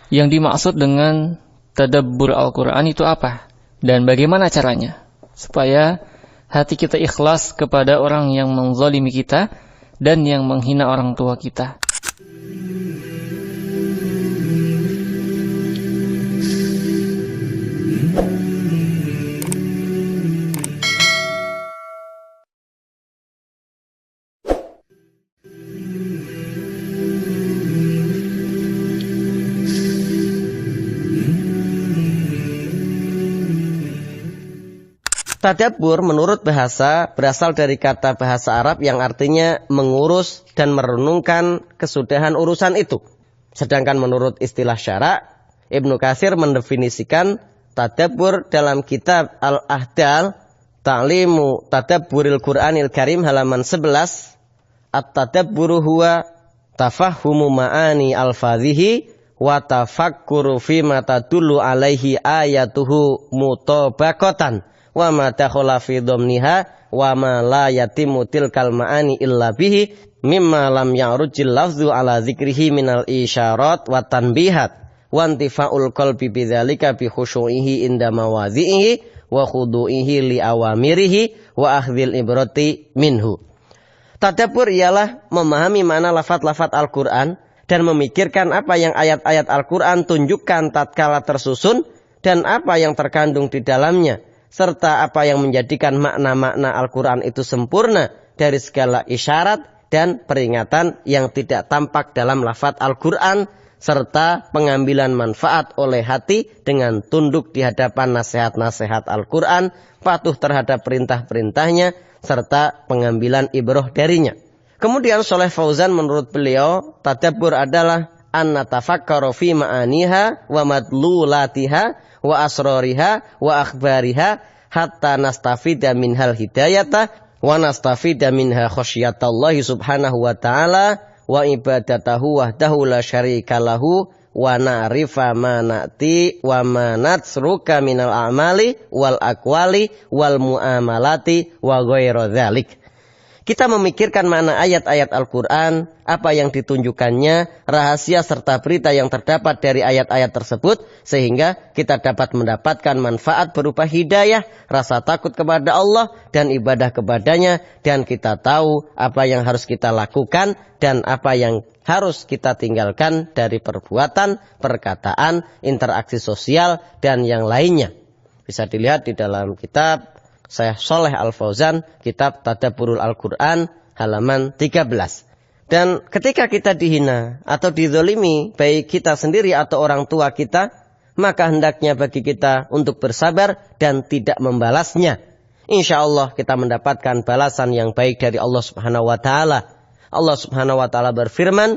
Yang dimaksud dengan tadabbur Al-Quran itu apa? Dan bagaimana caranya? Supaya hati kita ikhlas kepada orang yang menzalimi kita dan yang menghina orang tua kita. Tadabbur menurut bahasa berasal dari kata bahasa Arab yang artinya mengurus dan merenungkan kesudahan urusan itu. Sedangkan menurut istilah syara, Ibnu Katsir mendefinisikan tadabbur dalam kitab Al-Ahdal Ta'limu Tadabburil Qur'anil Karim halaman 11. At-tadabburu huwa tafahhumu ma'ani al-fadhihi wa tafakkuru fima tadullu alaihi ayatuhu mutabaqatan wa ma dakhala fi dhamniha wa ma la yatimu tilkal ma'ani illa bihi mimma lam ya'rujil lafzu ala dzikrihi minal isyarat wa tanbihat wa intifa'ul qalbi bidzalika bi khusyu'ihi inda mawadhi'ihi wa khudu'ihi li awamirihi wa akhdhil ibrati minhu. Tadabbur ialah memahami makna lafaz-lafaz Al-Qur'an dan memikirkan apa yang ayat-ayat Al-Qur'an tunjukkan tatkala tersusun dan apa yang terkandung di dalamnya, serta apa yang menjadikan makna-makna Al-Quran itu sempurna dari segala isyarat dan peringatan yang tidak tampak dalam lafaz Al-Quran, serta pengambilan manfaat oleh hati dengan tunduk di hadapan nasihat-nasihat Al-Quran, patuh terhadap perintah-perintahnya, serta pengambilan ibroh darinya. Kemudian Shalih Fauzan menurut beliau, tadabbur adalah an natafakkaru fi ma'aniha wa madlulatiha wa asrariha wa akhbariha hatta nastafida minhal hidayata wa nastafida minha khasyatallahi subhanahu wa ta'ala wa ibadatahu wahdahu la syarika lahu wa na'rifa ma na'ti wa ma natsruka minal a'mali wal aqwali wal muamalati wa ghairu dzalik. Kita memikirkan makna ayat-ayat Al-Quran, apa yang ditunjukkannya, rahasia serta berita yang terdapat dari ayat-ayat tersebut, sehingga kita dapat mendapatkan manfaat berupa hidayah, rasa takut kepada Allah, dan ibadah kepadanya, dan kita tahu apa yang harus kita lakukan, dan apa yang harus kita tinggalkan dari perbuatan, perkataan, interaksi sosial, dan yang lainnya. Bisa dilihat di dalam kitab Syekh Shalih Al-Fauzan, kitab Tadabburul Al-Quran, halaman 13. Dan ketika kita dihina atau dizolimi, baik kita sendiri atau orang tua kita, maka hendaknya bagi kita untuk bersabar dan tidak membalasnya. Insya Allah kita mendapatkan balasan yang baik dari Allah Subhanahu wa Ta'ala. Allah Subhanahu wa Ta'ala berfirman,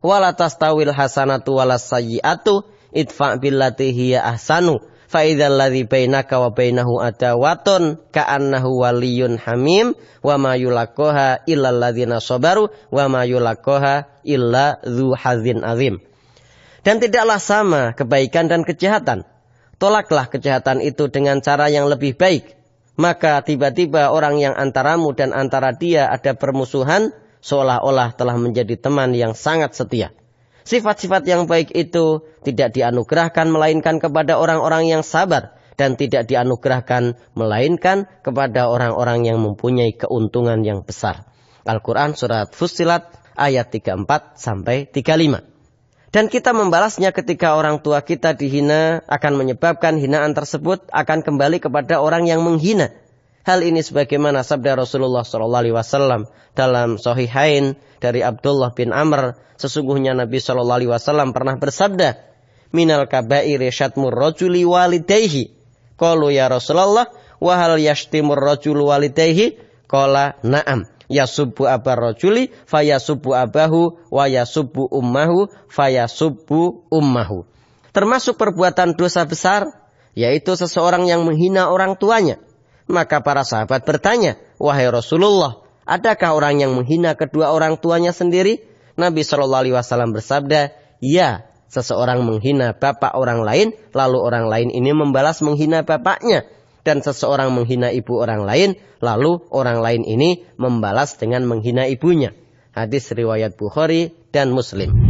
"Wala tastawil hasanatu walas sayyi'atu idfa' billati hiya ahsanu. Fa'idhal ladzi bainaka wa bainahu adawatun ka'annahu waliyyun hamim wa ma yulaqaha illa alladzina sabaru wa ma yulaqaha illa dzu hazin azim." Dan tidaklah sama kebaikan dan kejahatan. Tolaklah kejahatan itu dengan cara yang lebih baik. Maka tiba-tiba orang yang antaramu dan antara dia ada permusuhan, seolah-olah telah menjadi teman yang sangat setia. Sifat-sifat yang baik itu tidak dianugerahkan melainkan kepada orang-orang yang sabar, dan tidak dianugerahkan melainkan kepada orang-orang yang mempunyai keuntungan yang besar. Al-Quran surat Fussilat ayat 34 sampai 35. Dan kita membalasnya ketika orang tua kita dihina, akan menyebabkan hinaan tersebut akan kembali kepada orang yang menghina. Hal ini sebagaimana sabda Rasulullah SAW dalam Sahihain dari Abdullah bin Amr, sesungguhnya Nabi SAW pernah bersabda, "Minal kabairi syatmur rajuli walidayhi." Qalu ya Rasulullah, wa hal yashtimur rajulu walidayhi? Qala na'am. Yasubbu abar rajuli fayasubbu abahu wa yasubbu ummahu fayasubbu ummahu. Termasuk perbuatan dosa besar, yaitu seseorang yang menghina orang tuanya. Maka para sahabat bertanya, "Wahai Rasulullah, adakah orang yang menghina kedua orang tuanya sendiri?" Nabi SAW bersabda, "Ya, seseorang menghina bapak orang lain, lalu orang lain ini membalas menghina bapaknya. Dan seseorang menghina ibu orang lain, lalu orang lain ini membalas dengan menghina ibunya." Hadis riwayat Bukhari dan Muslim.